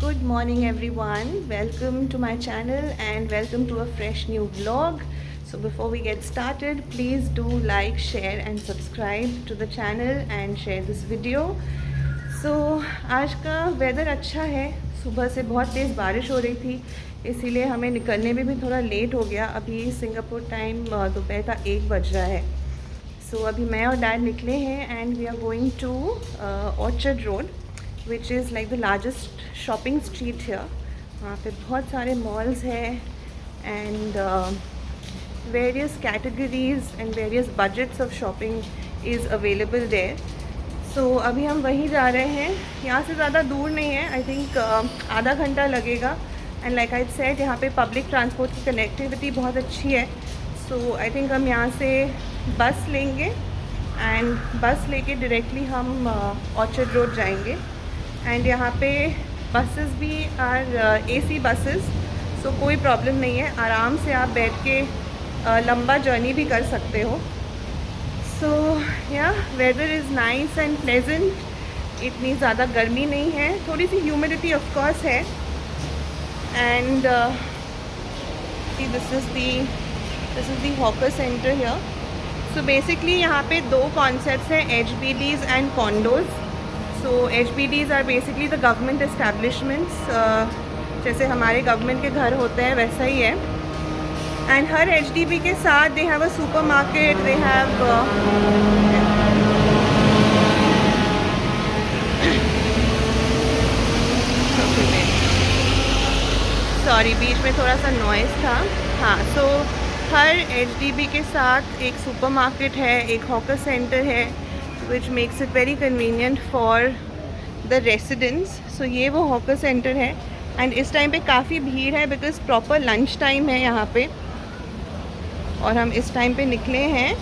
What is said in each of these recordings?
Good morning everyone, welcome to my channel and welcome to a fresh new vlog. So before we get started, please do like, share and subscribe to the channel and share this video. So आज का weather अच्छा है, सुबह से बहुत तेज़ बारिश हो रही थी इसीलिए हमें निकलने में भी थोड़ा लेट हो गया। अभी सिंगापुर टाइम दोपहर का 1 बज रहा है। सो अभी मैं और डैड निकले हैं and we are going to Orchard Road which is like the largest shopping street here. वहाँ पे बहुत सारे मॉल्स हैं and various categories and various budgets of shopping is available there. So अभी हम वहीं जा रहे हैं, यहाँ से ज़्यादा दूर नहीं है, आई थिंक आधा घंटा लगेगा। एंड लाइक आई सेड यहाँ पे पब्लिक ट्रांसपोर्ट की कनेक्टिविटी बहुत अच्छी है। सो आई थिंक हम यहाँ से बस लेंगे एंड बस लेके डायरेक्टली हम ऑर्चर्ड रोड जाएंगे। एंड यहाँ पे बसेस भी आर AC बसेस, सो कोई प्रॉब्लम नहीं है, आराम से आप बैठ के लंबा जर्नी भी कर सकते हो। So yeah weather is nice and pleasant, इतनी ज़्यादा गर्मी नहीं है, थोड़ी सी ह्यूमिडिटी ऑफ कोर्स है। And this is the hawker centre here. So basically यहाँ पे दो कॉन्सेप्ट्स हैं, HBDs and condos. So HBDs are basically the government establishments, जैसे हमारे गवर्नमेंट के घर होते हैं वैसा ही है। एंड हर HDB के साथ they have a supermarket, they have sorry बीच में थोड़ा सा नॉइज़ था। हाँ, सो हर HDB के साथ एक सुपर मार्केट है, एक हॉकर सेंटर है, which makes it very convenient for the residents. So ये वो हॉकर सेंटर है एंड इस टाइम पे काफ़ी भीड़ है बिकॉज प्रॉपर लंच टाइम है यहाँ पे। और हम इस टाइम पे निकले हैं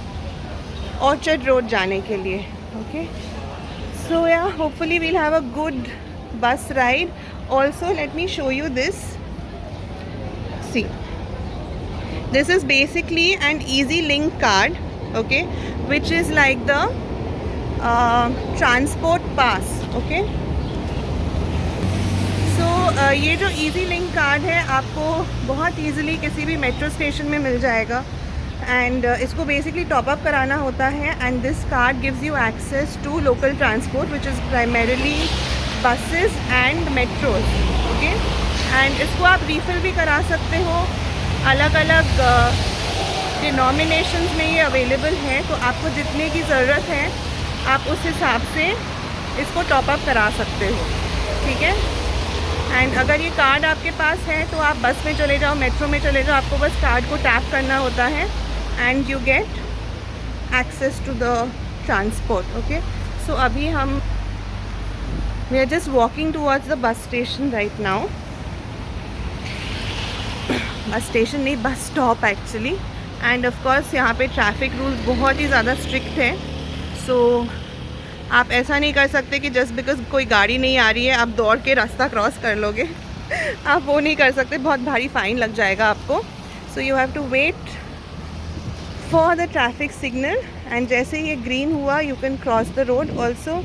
ऑर्चर्ड रोड जाने के लिए। Okay, so yeah hopefully we'll have a good bus ride. Also let me show you this. See, this is basically an EZ-Link card, okay, which is like the transport pass, okay. So ये जो EZ-Link card है आपको बहुत easily किसी भी metro station में मिल जाएगा and इसको बेसिकली टॉप अप कराना होता है। And this card gives you access to local transport which is primarily buses and metros, okay. And इसको आप रीफिल भी करा सकते हो, अलग अलग डिनोमिनेशंस में ये अवेलेबल है, तो आपको जितने की ज़रूरत है आप उस हिसाब से इसको टॉप अप करा सकते हो, ठीक है। एंड अगर ये कार्ड आपके पास है तो आप बस में चले जाओ, मेट्रो में चले जाओ, आपको बस कार्ड को टैप करना होता है and you get access to the transport, okay. So अभी हम we are just walking towards the bus station right now. Bus station नहीं, bus stop actually. And of course यहाँ पे ट्रैफिक रूल्स बहुत ही ज़्यादा स्ट्रिक्ट है। सो आप ऐसा नहीं कर सकते कि जस्ट बिकॉज कोई गाड़ी नहीं आ रही है आप दौड़ के रास्ता क्रॉस कर लोगे आप वो नहीं कर सकते, बहुत भारी फ़ाइन लग जाएगा आपको। So you have to wait for the traffic signal and जैसे ये ग्रीन हुआ you can cross the road. Also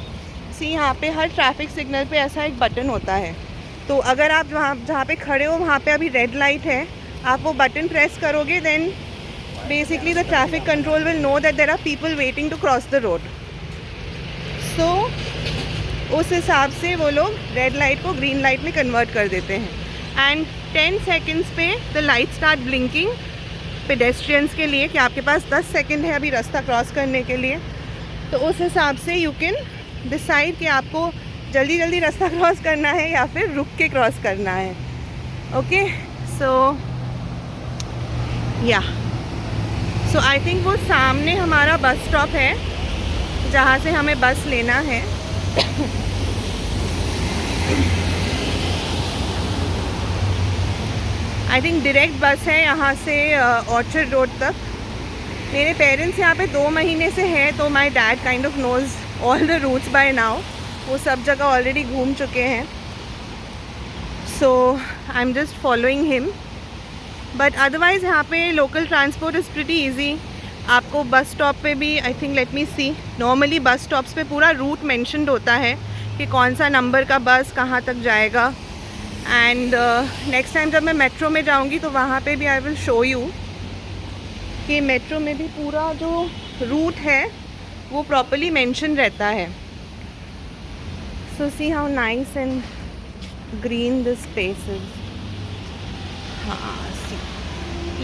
see, यहाँ पे हर ट्रैफिक सिग्नल पे ऐसा एक बटन होता है, तो अगर आप जहाँ पे खड़े हो वहाँ पे अभी रेड लाइट है, आप वो बटन प्रेस करोगे then basically the traffic control will know that there are people waiting to cross the road. So उस हिसाब से वो लोग रेड लाइट को ग्रीन लाइट में कन्वर्ट कर देते हैं। एंड 10 सेकेंड्स पे the light start blinking pedestrians के लिए कि आपके पास 10 सेकेंड है अभी रास्ता क्रॉस करने के लिए। तो उस हिसाब से यू कैन डिसाइड कि आपको जल्दी जल्दी रास्ता क्रॉस करना है या फिर रुक के क्रॉस करना है, ओके। सो आई थिंक वो सामने हमारा बस स्टॉप है जहाँ से हमें बस लेना है। आई थिंक डायरेक्ट बस है यहाँ से ऑर्चर्ड रोड तक। मेरे पेरेंट्स यहाँ पे 2 महीने से हैं तो my dad kind of knows all the routes by now, वो सब जगह ऑलरेडी घूम चुके हैं। So I am just following him, but otherwise यहाँ पे local transport is pretty easy. आपको बस स्टॉप पे भी I think let me see, normally bus stops पे पूरा रूट मेंशन्ड होता है कि कौन सा नंबर का बस कहाँ तक जाएगा। एंड नेक्स्ट टाइम जब मैं मेट्रो में जाऊंगी तो वहाँ पे भी आई विल शो यू कि मेट्रो में भी पूरा जो रूट है वो प्रॉपर्ली मेंशन रहता है. So see how nice and green this space is. हाँ सी,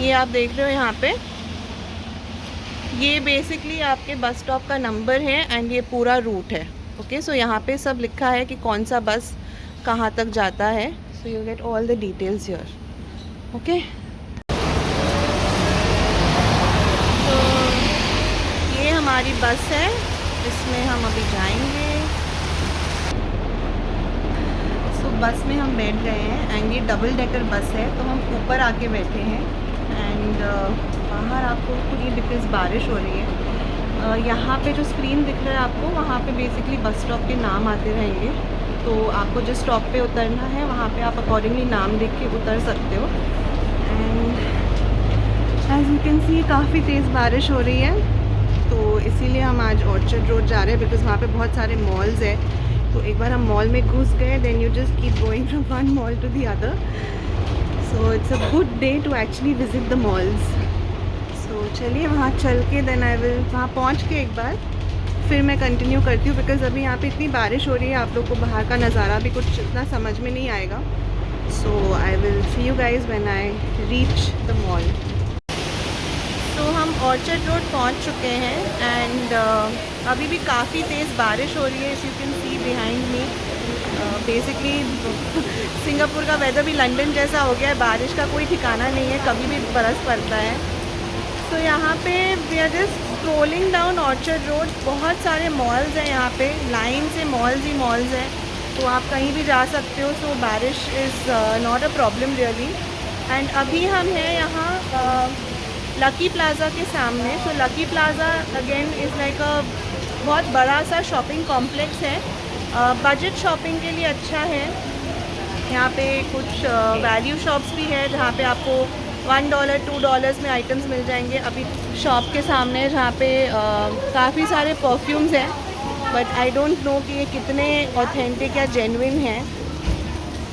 ये आप देख रहे हो यहाँ पे, ये बेसिकली आपके बस स्टॉप का नंबर है एंड ये पूरा रूट है. ओके, सो यहाँ पे सब लिखा है कि कौन सा बस कहाँ तक जाता है. So you get all the details here. Okay, तो ये हमारी बस है, इसमें हम अभी जाएंगे. सो बस में हम बैठ गए हैं एंड ये डबल डेकर बस है, तो हम ऊपर आके बैठे हैं. एंड बाहर आपको खुद ही बिकॉज बारिश हो रही है. यहाँ पे जो स्क्रीन दिख रहा है आपको, वहाँ पे बेसिकली बस स्टॉप के नाम आते रहेंगे. तो आपको जिस स्टॉप पे उतरना है वहाँ पे आप अकॉर्डिंगली नाम देख के उतर सकते हो. And as you can see काफ़ी तेज़ बारिश हो रही है, तो इसीलिए हम आज ऑर्चर्ड रोड जा रहे हैं बिकॉज वहाँ पे बहुत सारे मॉल्स हैं. तो एक बार हम मॉल में घुस गए, then you just keep going from one mall to the other. So it's a good day to actually visit the malls. So चलिए वहाँ चल के देन आई विल, वहाँ पहुँच के एक बार फिर मैं कंटिन्यू करती हूँ बिकॉज अभी यहाँ पे इतनी बारिश हो रही है, आप लोग को बाहर का नज़ारा भी कुछ इतना समझ में नहीं आएगा. So I will see you guys when I reach the mall. तो हम ऑर्चर्ड रोड पहुँच चुके हैं एंड अभी भी काफ़ी तेज़ बारिश हो रही है. If you can see behind me, basically Singapore का वेदर भी लंदन जैसा हो गया है, बारिश का कोई ठिकाना नहीं है, कभी भी बरस पड़ता है. तो यहाँ पे we are just scrolling down Orchard Road. बहुत सारे मॉल्स हैं यहाँ पे, लाइन से मॉल्स ही मॉल्स हैं, तो आप कहीं भी जा सकते हो. सो बारिश is not a problem really. And अभी हम हैं यहाँ लकी प्लाज़ा के सामने. So lucky plaza again is like अ बहुत बड़ा सा शॉपिंग कॉम्प्लेक्स है. बजट शॉपिंग के लिए अच्छा है. यहाँ पे कुछ वैल्यू शॉप्स भी है जहाँ पे आपको $1 $2 में आइटम्स मिल जाएंगे. अभी शॉप के सामने जहाँ पे काफ़ी सारे परफ्यूम्स हैं, बट आई डोंट नो कि ये कितने ऑथेंटिक या जेन्युइन हैं.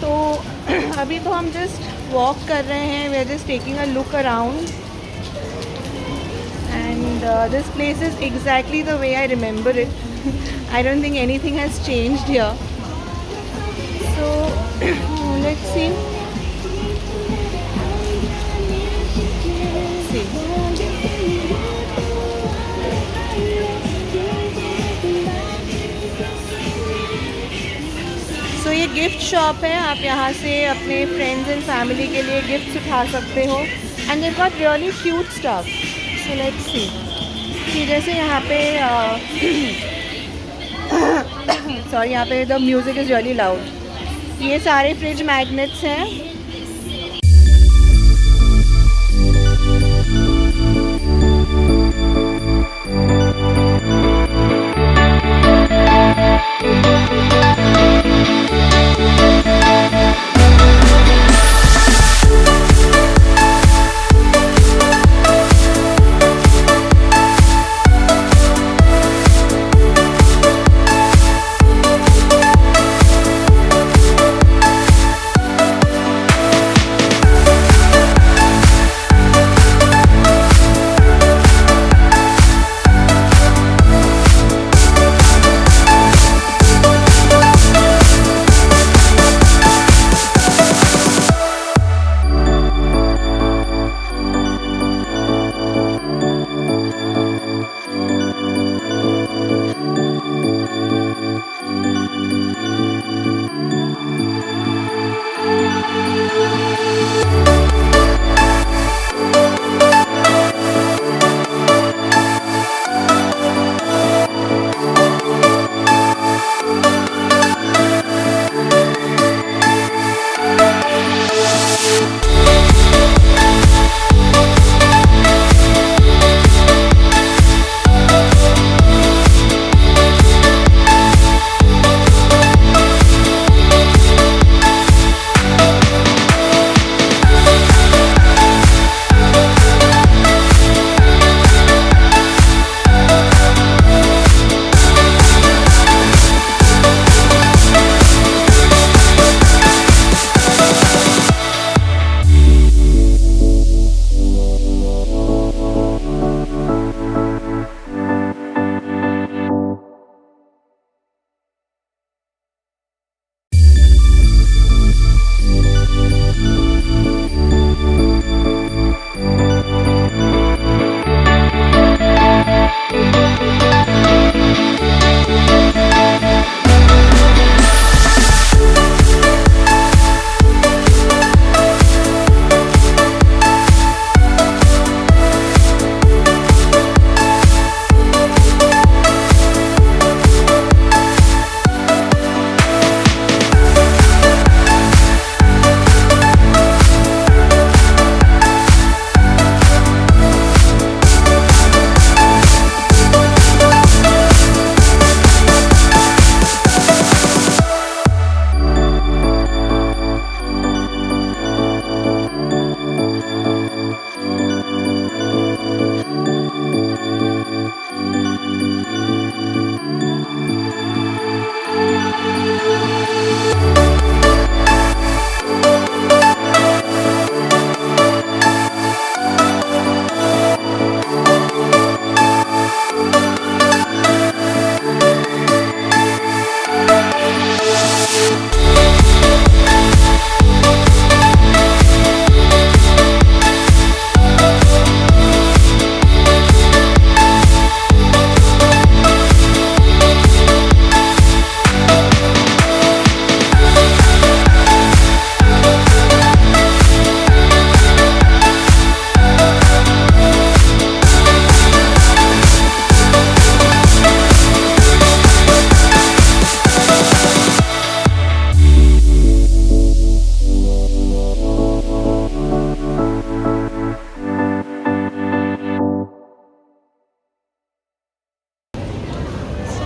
तो अभी तो हम जस्ट वॉक कर रहे हैं, we are just taking a look around. And this place is exactly the way I remember it. I don't think anything has changed here. So let's see. So ये gift shop है, आप यहाँ से अपने friends and family के लिए gifts उठा सकते हो. And they've got really cute stuff. So let's see. कि जैसे यहाँ पे सॉरी, यहाँ पे the music is really loud. ये सारे फ्रिज मैग्नेट्स हैं.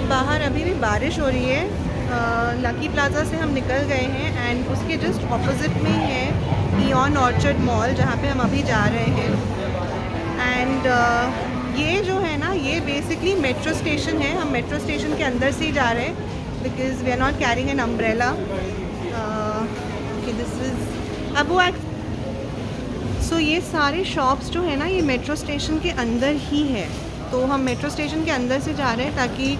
बाहर अभी भी बारिश हो रही है। लकी प्लाज़ा से हम निकल गए हैं एंड उसके जस्ट ऑपोजिट में ही है इयॉन ऑर्चर्ड मॉल, जहाँ पे हम अभी जा रहे हैं। एंड ये जो है ना, ये बेसिकली मेट्रो स्टेशन है। हम मेट्रो स्टेशन के अंदर से ही जा रहे हैं because we are not carrying an umbrella. This is अब वो सो ये सारे शॉप्स जो है ना, ये मेट्रो स्टेशन के अंदर ही है। तो हम मेट्रो स्टेशन के अंदर से जा रहे हैं ताकि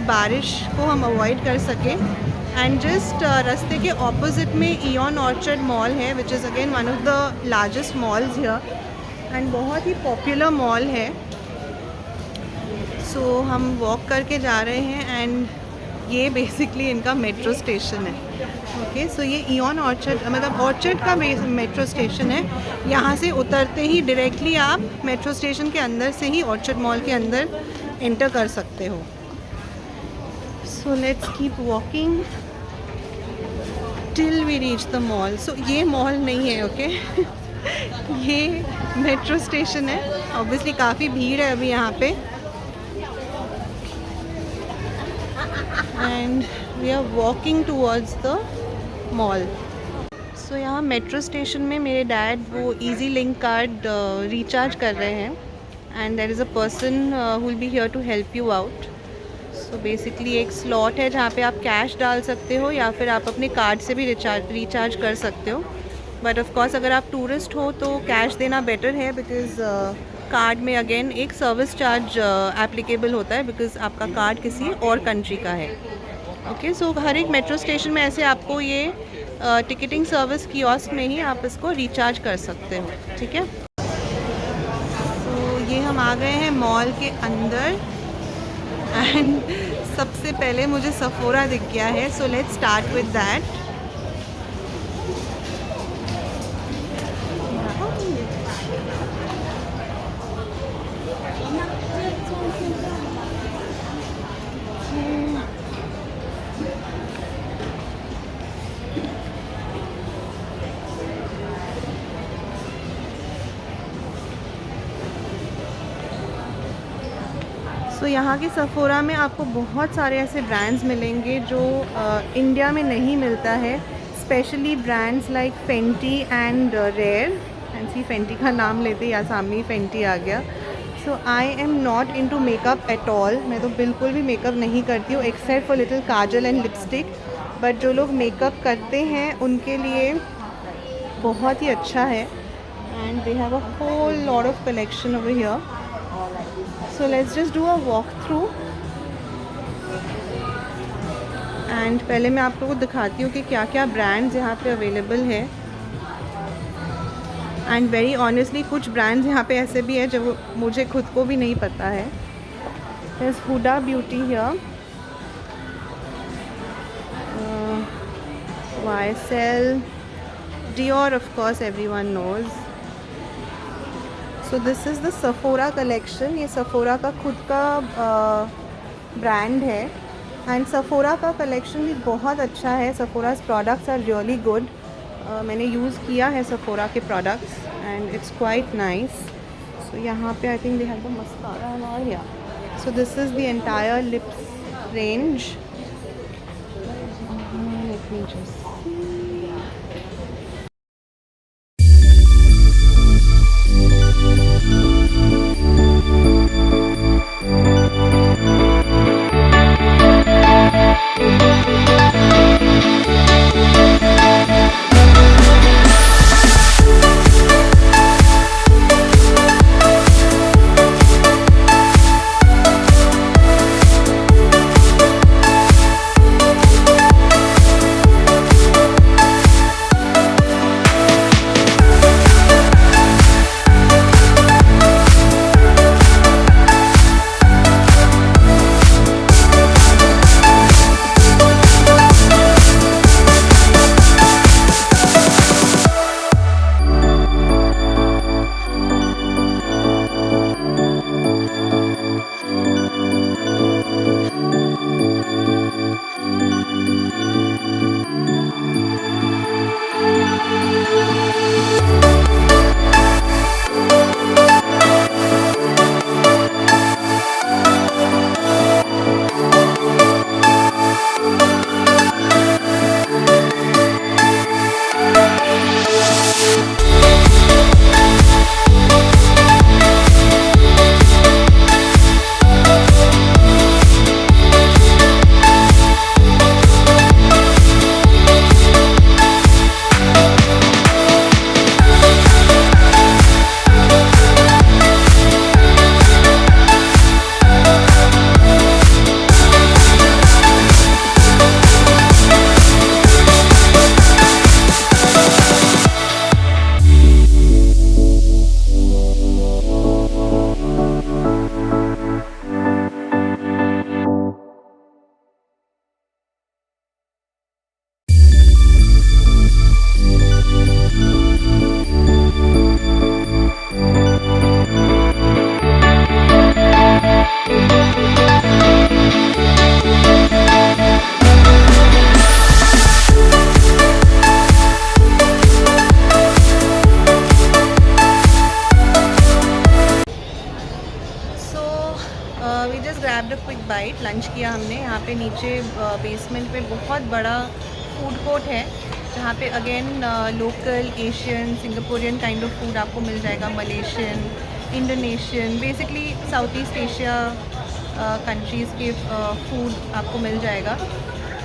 बारिश को हम अवॉइड कर सकें। एंड जस्ट रास्ते के ऑपोजिट में इयॉन ऑर्चर्ड मॉल है, which is again one of the largest malls here and बहुत ही पॉपुलर मॉल है। सो हम वॉक करके जा रहे हैं एंड ये बेसिकली इनका मेट्रो स्टेशन है। ओके, सो ये इयॉन ऑर्चर्ड, मतलब ऑर्चर्ड का मेट्रो स्टेशन है। यहाँ से उतरते ही डायरेक्टली आप मेट्रो स्टेशन के अंदर से ही ऑर्चर्ड मॉल के अंदर एंटर कर सकते हो। So let's keep walking till we reach the mall. So ये मॉल नहीं है, ओके ये मेट्रो स्टेशन है। ऑब्वियसली काफ़ी भीड़ है अभी यहाँ पे and we are walking towards the mall. So यहाँ मेट्रो स्टेशन में मेरे डैड वो इजी लिंक कार्ड रिचार्ज कर रहे हैं and there is a person who will be here to help you out. So basically एक स्लॉट है जहाँ पे आप कैश डाल सकते हो या फिर आप अपने कार्ड से भी रिचार्ज कर सकते हो। बट ऑफ कोर्स अगर आप टूरिस्ट हो तो कैश देना बेटर है बिकॉज़ कार्ड में अगेन एक सर्विस चार्ज एप्लीकेबल होता है बिकॉज़ आपका कार्ड किसी और कंट्री का है। ओके, सो हर एक मेट्रो स्टेशन में ऐसे आपको ये टिकटिंग सर्विस कियोस्क में ही आप इसको रिचार्ज कर सकते हो, ठीक है। तो ये हम आ गए हैं मॉल के अंदर एंड सबसे पहले मुझे सफोरा दिख गया है। So let's start with that. So यहाँ के सफोरा में आपको बहुत सारे ऐसे ब्रांड्स मिलेंगे जो इंडिया में नहीं मिलता है। Specially brands like Fenty and Rare. And see Fenty का नाम लेते ही सामने ही फेंटी आ गया। So I am not into makeup at all. मैं तो बिल्कुल भी मेकअप नहीं करती हूँ except for little kajal and lipstick. But जो लोग मेकअप करते हैं उनके लिए बहुत ही अच्छा है and they have a whole lot of collection over here. So let's just do a walk through and पहले मैं आप लोगों को दिखाती हूँ कि क्या क्या ब्रांड्स यहाँ पे अवेलेबल है। एंड वेरी ऑनेस्टली कुछ ब्रांड्स यहाँ पे ऐसे भी है जो मुझे खुद को भी नहीं पता है। There's Huda Beauty here, YSL, Dior of course everyone knows. So this is the Sephora collection. ये सफोरा का खुद का ब्रांड है एंड सफोरा का कलेक्शन भी बहुत अच्छा है। Sephora's products are really good. मैंने यूज़ किया है सफोरा के products and it's quite nice. So यहाँ पे I think they have the mascara and all. Yeah so this is the entire lips range. Let me just lunch किया हमने। यहाँ पे नीचे बेसमेंट पे बहुत बड़ा फूड कोर्ट है जहाँ पे again local Asian Singaporean kind of food आपको मिल जाएगा, Malaysian, Indonesian, basically south east Asia countries के फूड आपको मिल जाएगा।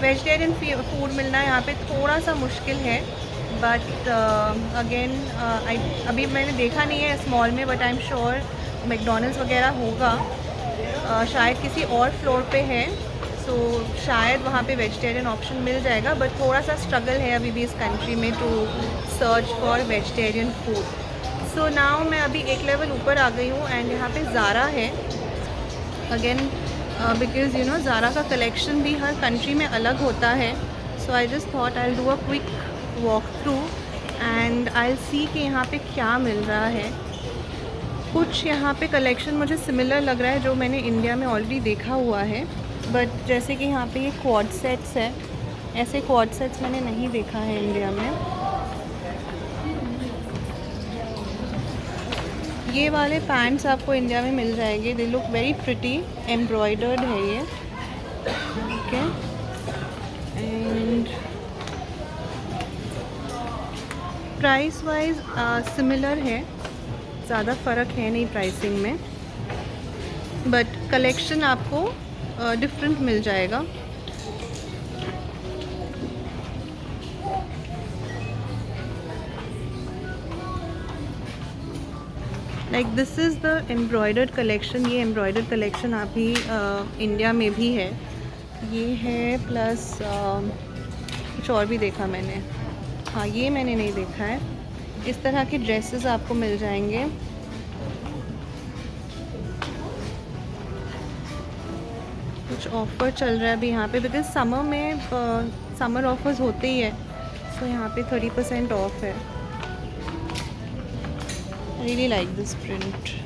वेजिटेरियन फूड मिलना यहाँ पे थोड़ा सा मुश्किल है, बट अगेन अभी मैंने देखा नहीं है इस मॉल में, but I am sure McDonald's वगैरह होगा, शायद किसी और फ्लोर पे है, सो शायद वहाँ पे वेजिटेरियन ऑप्शन मिल जाएगा। बट थोड़ा सा स्ट्रगल है अभी भी इस कंट्री में to search for vegetarian food. So now मैं अभी एक लेवल ऊपर आ गई हूँ एंड यहाँ पे ज़ारा है again, because you know Zara का कलेक्शन भी हर कंट्री में अलग होता है। So I just thought I will do a quick walk through and I will see कि यहाँ पे क्या मिल रहा है। कुछ यहाँ पे कलेक्शन मुझे सिमिलर लग रहा है जो मैंने इंडिया में ऑलरेडी देखा हुआ है, बट जैसे कि यहाँ पे ये क्वाड सेट्स है, ऐसे क्वाड सेट्स मैंने नहीं देखा है इंडिया में। ये वाले पैंट्स आपको इंडिया में मिल जाएंगे, they look very pretty, embroidered है ये, okay. And price wise similar है, ज़्यादा फ़र्क है नहीं प्राइसिंग में, बट कलेक्शन आपको डिफरेंट मिल जाएगा। Like this is the embroidered collection. ये एम्ब्रॉयडर्ड कलेक्शन अभी इंडिया में भी है, ये है प्लस कुछ और भी देखा मैंने, हाँ ये मैंने नहीं देखा है। इस तरह के ड्रेसेस आपको मिल जाएंगे। कुछ ऑफ़र चल रहा है अभी यहाँ पे, बिकॉज समर में समर ऑफर्स होते ही है, सो यहाँ पे 30% ऑफ है। Really like this print.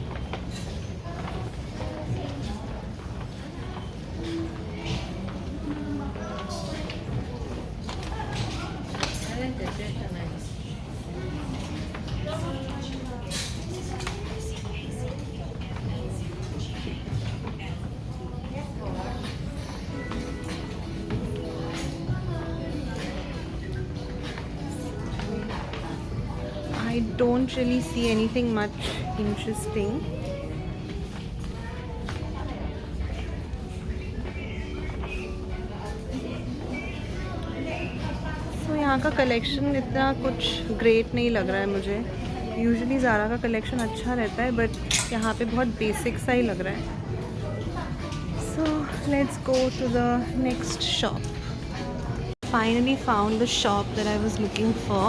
I don't really see anything much interesting. So यहाँ का कलेक्शन इतना कुछ ग्रेट नहीं लग रहा है मुझे। यूजुअली ज़ारा का कलेक्शन अच्छा रहता है, बट यहाँ पे बहुत बेसिक सा ही लग रहा है। So let's go to the next shop. Finally found the shop that I was looking for.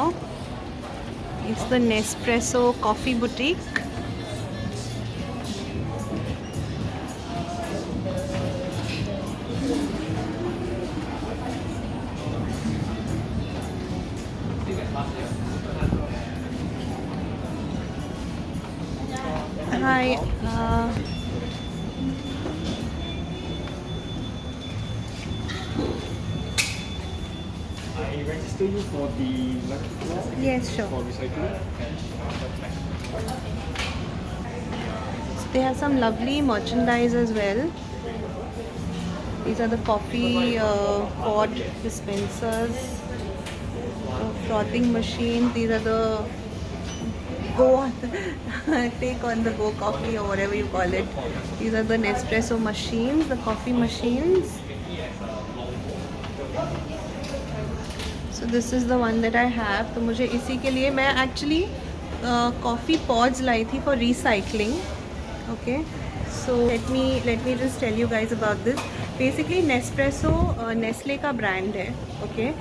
It's the Nespresso Coffee Boutique. Hi. I register you for the lucky draw. Yes, sure. For recycling. So they have some lovely merchandise as well. These are the coffee pod dispensers, frothing machines. These are the go on take on the go coffee or whatever you call it. These are the Nespresso machines, the coffee machines. So this is the one that I have. तो मुझे इसी के लिए मैं actually coffee pods लाई थी for recycling. Okay. So let me just tell you guys about this. Basically Nespresso Nestle का brand है. Okay.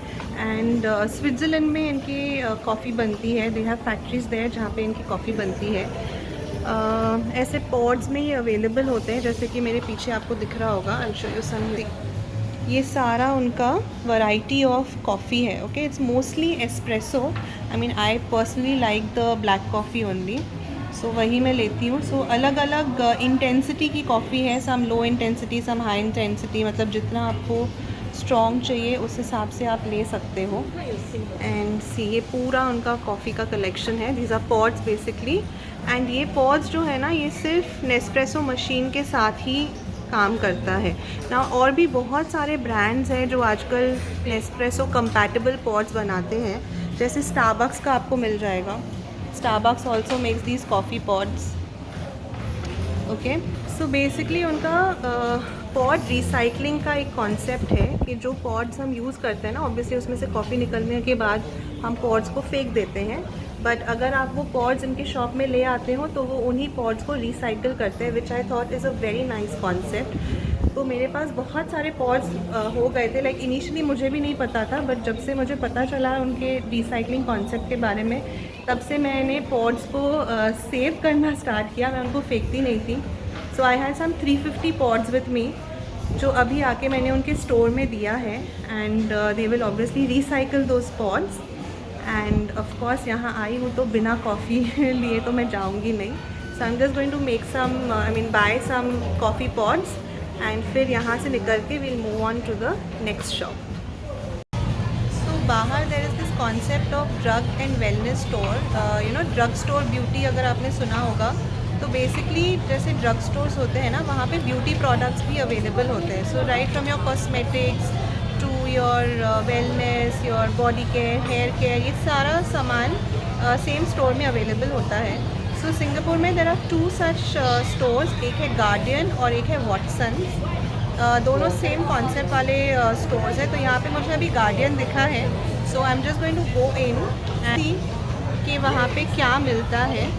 And Switzerland में इनकी कॉफ़ी बनती है. They have factories there जहाँ पे इनकी कॉफ़ी बनती है. ऐसे पॉड्स में ये अवेलेबल होते हैं, जैसे कि मेरे पीछे आपको दिख रहा होगा. I'll show you something. ये सारा उनका वैरायटी ऑफ कॉफ़ी है. Okay, it's mostly espresso. I mean I personally like the black coffee only, so वही मैं लेती हूँ. सो अलग अलग इंटेंसिटी की कॉफ़ी है. Some low intensity, some high intensity, मतलब जितना आपको स्ट्रॉन्ग चाहिए उस हिसाब से आप ले सकते हो. एंड सी, ये पूरा उनका कॉफ़ी का कलेक्शन है. These are pods basically. And ये पॉड्स जो है ना, ये सिर्फ नेस्प्रेसो मशीन के साथ ही काम करता है ना। और भी बहुत सारे ब्रांड्स हैं जो आजकल नेस्प्रेसो कंपैटिबल पॉट्स बनाते हैं, जैसे स्टारबक्स का आपको मिल जाएगा। Starbucks also makes these coffee pots. Okay, so basically उनका पॉट रिसाइकलिंग का एक कॉन्सेप्ट है कि जो पॉट्स हम यूज़ करते हैं ना, ऑब्वियसली उसमें से कॉफ़ी निकलने के बाद हम पॉट्स को फेंक देते हैं, बट अगर आप वो पॉट्स इनके शॉप में ले आते हो तो वो उन्हीं पॉट्स को रिसाइकिल करते हैं, which I thought is a very nice concept. तो मेरे पास बहुत सारे पॉट्स हो गए थे, लाइक इनिशियली मुझे भी नहीं पता था, बट जब से मुझे पता चला उनके रिसाइकलिंग कॉन्सेप्ट के बारे में, तब से मैंने पॉट्स को सेव करना स्टार्ट किया। मैं उनको फेंकती नहीं थी। So I had some 350 pots with me, जो अभी आके मैंने उनके स्टोर में दिया है, and they will obviously recycle those pots. And of course यहाँ आई हूँ तो बिना कॉफ़ी लिए तो मैं जाऊँगी नहीं। So I am just going to make some, I mean buy some coffee pots, and फिर यहाँ से निकल के will move on to the next shop. बाहर there is this concept of drug and wellness store, you know drug store beauty, अगर आपने सुना होगा। तो बेसिकली जैसे ड्रग स्टोर्स होते हैं ना, वहाँ पे ब्यूटी प्रोडक्ट्स भी अवेलेबल होते हैं। So right from your cosmetics to your wellness, your body care, hair care, ये सारा सामान सेम स्टोर में अवेलेबल होता है। सो सिंगापुर में देर आर 2 सच स्टोर्स, एक है गार्डियन और एक है वॉटसन्स। दोनों सेम कॉन्सेप्ट वाले स्टोर्स हैं। तो यहाँ पे मुझे अभी गार्डियन दिखा है, so I am just going to go in and see कि वहाँ पे क्या मिलता है।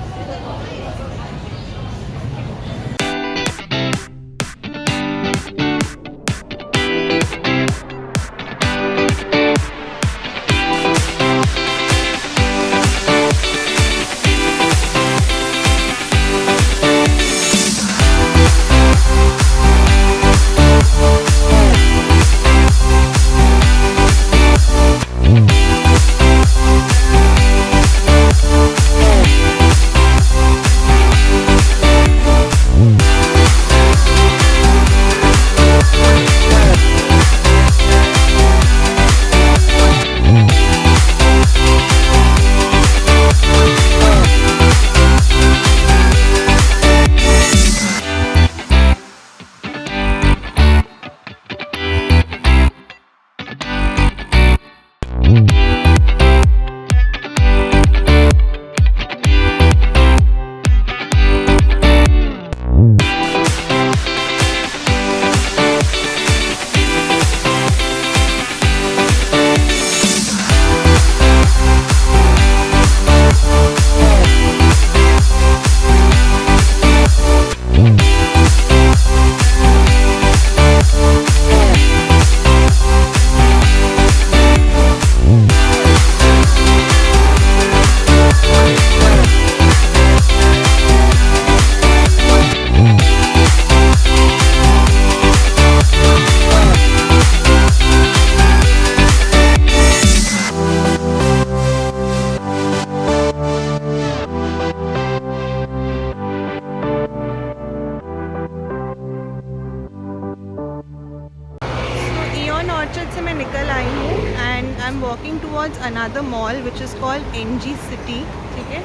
ऑर्चर्ड से मैं निकल आई हूँ and I am walking towards another mall which is called Ngee Ann city. ठीक है,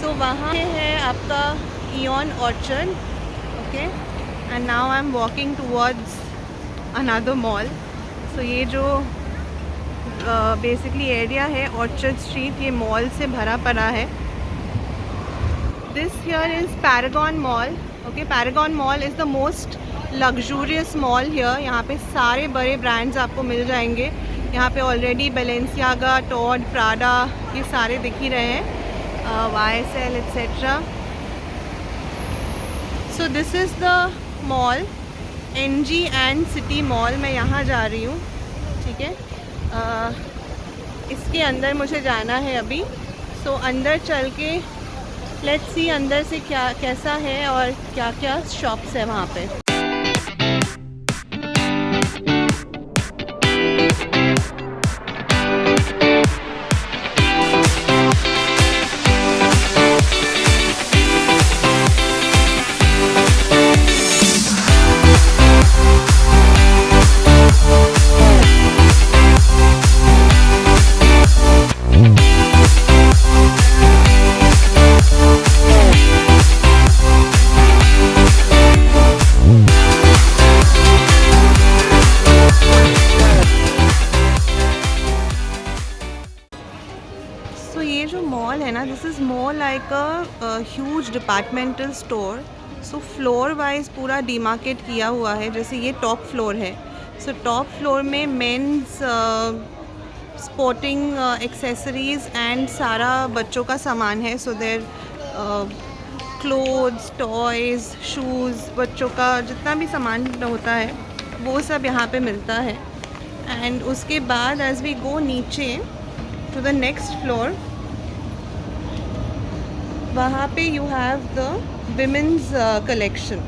सो वहाँ है आपका ION Orchard. Okay, and now I am walking towards another mall. So ये जो बेसिकली एरिया है ऑर्चर्ड स्ट्रीट, ये मॉल से भरा पड़ा है। This here is Paragon mall. Okay, Paragon mall is the most luxurious mall here. यहाँ पे सारे बड़े ब्रांड्स आपको मिल जाएंगे। यहाँ पे ऑलरेडी बैलेंसियागा, टॉड, प्राडा, ये सारे दिख ही रहे हैं, YSL etcetera. So this is the mall, Ngee Ann City mall. मैं यहाँ जा रही हूँ। ठीक है, इसके अंदर मुझे जाना है अभी। सो अंदर चल के लेट्स सी अंदर से क्या कैसा है और क्या क्या शॉप्स है वहाँ पे। जो मॉल है ना, this is more like a huge departmental store. So floor wise पूरा डिमार्केट किया हुआ है. जैसे ये टॉप फ्लोर है, सो टॉप फ्लोर में मेंस स्पोर्टिंग एक्सेसरीज़ एंड सारा बच्चों का सामान है. So their clothes, toys, shoes, बच्चों का जितना भी सामान होता है वो सब यहाँ पे मिलता है. एंड उसके बाद एज वी गो नीचे टू द नेक्स्ट फ्लोर, वहाँ पे you have the women's collection.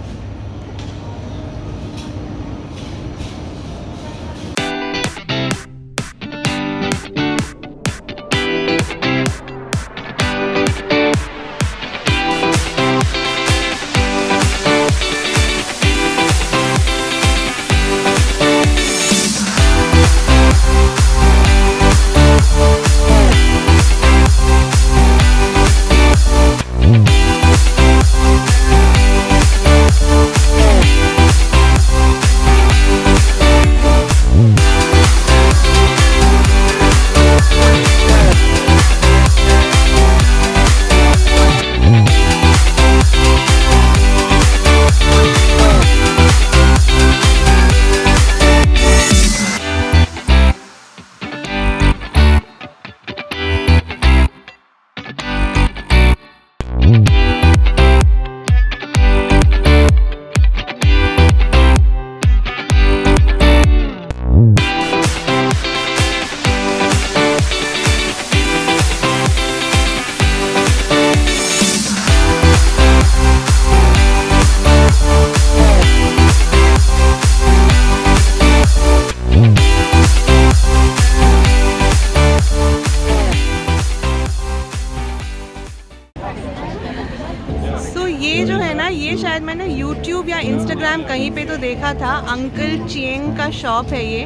ये जो है ना, ये शायद मैंने YouTube या Instagram कहीं पे तो देखा था. अंकल चिएंग का शॉप है ये,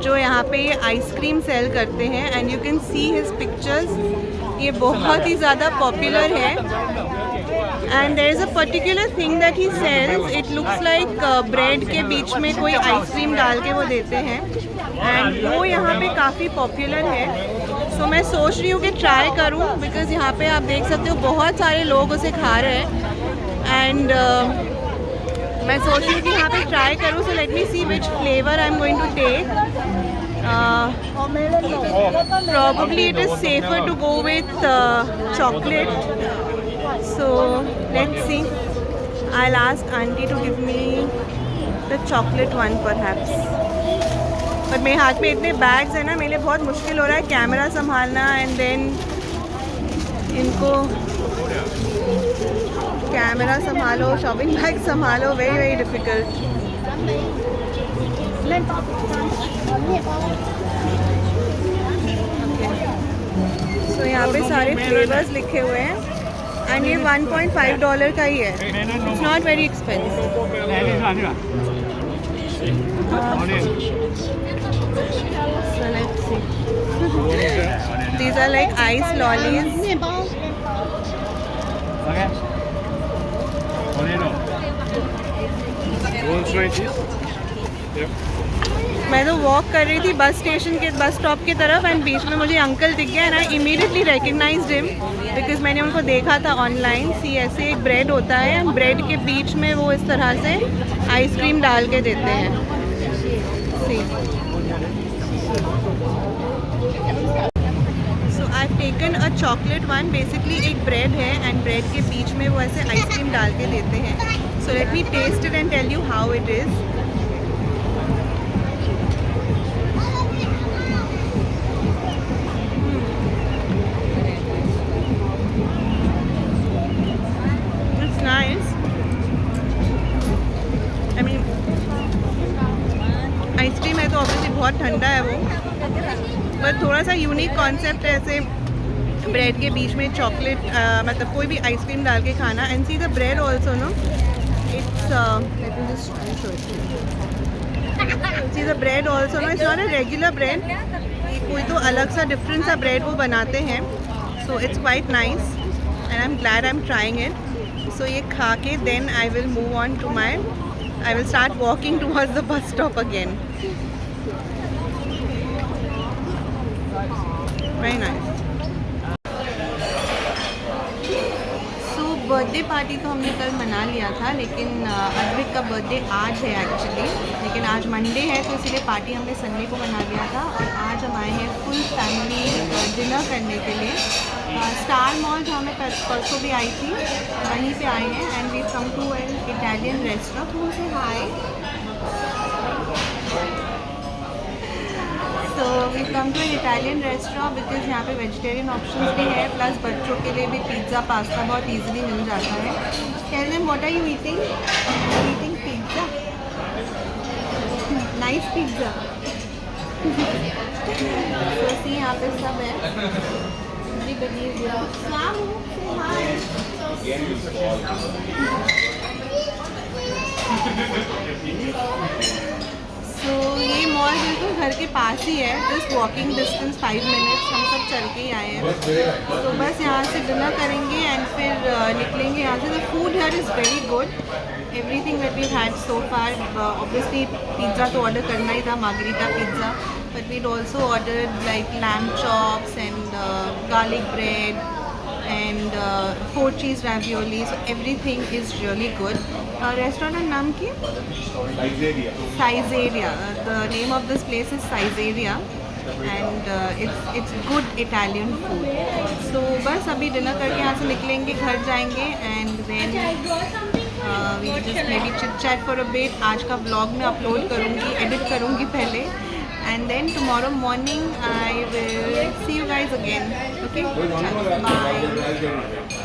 जो यहाँ पे ये आइसक्रीम सेल करते हैं. And you can see his pictures. ये बहुत ही ज़्यादा पॉपुलर है. And there is a particular thing that he sells. It looks like bread के बीच में कोई आइसक्रीम डाल के वो देते हैं. एंड वो यहाँ पे काफ़ी पॉपुलर है. सो मैं सोच रही हूँ कि ट्राई करूँ, बिकॉज़ यहाँ पे आप देख सकते हो बहुत सारे लोग उसे खा रहे हैं. एंड मैं सोच रही हूँ कि यहाँ पे ट्राई करूँ. So let me see which flavour I am going to take. Probably it is safer to go with chocolate. So let's see. I'll ask auntie to give me the chocolate one perhaps. पर मेरे हाथ में इतने bags हैं ना, मेरे लिए बहुत मुश्किल हो रहा है कैमरा संभालना. एंड देन इनको कैमरा संभालो, शॉपिंग बैग संभालो, वेरी वेरी डिफ़िकल्ट. सो यहाँ पे सारे फ्लेवर्स लिखे हुए हैं. एंड ये $1.5 का ही है. It's not very expensive. So let's see. These are like ice lollies. Okay. Yep. मैं तो वॉक कर रही थी बस स्टॉप की तरफ. एंड बीच में मुझे अंकल दिख गया. And I immediately recognised him because मैंने उनको देखा था ऑनलाइन. सी ऐसे एक ब्रेड होता है, ब्रेड के बीच में वो इस तरह से आइसक्रीम डाल के देते हैं. See so I have taken a chocolate one. Basically एक ब्रेड है एंड ब्रेड के बीच में वो ऐसे आइसक्रीम डाल के देते हैं. So let me taste it and tell you how it is. Ice cream है तो ऑब्वियसली बहुत ठंडा है वो, पर थोड़ा सा यूनिक कॉन्सेप्ट है ऐसे ब्रेड के बीच में चॉकलेट मतलब कोई भी आइसक्रीम डाल के खाना. And see the bread also no, it's see the bread also no, it's not a regular bread. कोई तो अलग सा डिफरेंट सा ब्रेड वो बनाते हैं. So it's quite nice and I am glad I am trying it. So ये खा के then I will move on to my I will start walking towards the bus stop again. Very nice. Birthday party तो हमने कल मना लिया था, लेकिन अद्विक का बर्थडे आज है एक्चुअली, लेकिन आज मंडे है तो इसीलिए पार्टी हमने संडे को मना लिया था। और आज हम आए हैं फुल फैमिली डिनर करने के लिए स्टार मॉल, जहाँ मैं परसों भी आई थी, वहीं पे आए हैं। And we come to an Italian restaurant. हु से hi. So we come to an Italian restaurant because यहाँ पे वेजिटेरियन ऑप्शंस भी है, प्लस बच्चों के लिए भी पिज़्ज़ा पास्ता बहुत ईजिली मिल जाता है। Tell them what are you eating? Eating pizza, nice pizza. तो सी यहाँ पे सब है, everybody is here. Samu, say hi. So ये मॉल बिल्कुल घर के पास ही है, जस्ट वॉकिंग डिस्टेंस 5 मिनट्स, हम सब चल के ही आए हैं। तो बस यहाँ से डिनर करेंगे एंड फिर निकलेंगे यहाँ से। The food here is very good, everything that we had so far. Obviously pizza तो ऑर्डर करना ही था, margherita pizza, but we'd also ordered like lamb chops and garlic bread and 4 cheese ravioli, so everything is really good. Restaurant नाम की? Sizeria. The name of this place is Sizeria and it's good Italian food. So बस अभी dinner करके यहाँ से निकलेंगे, घर जाएंगे and then we just maybe chit chat for a bit. आज का vlog मैं अपलोड करूँगी, एडिट करूँगी पहले, and then tomorrow morning I will see you guys again. Okay? Bye.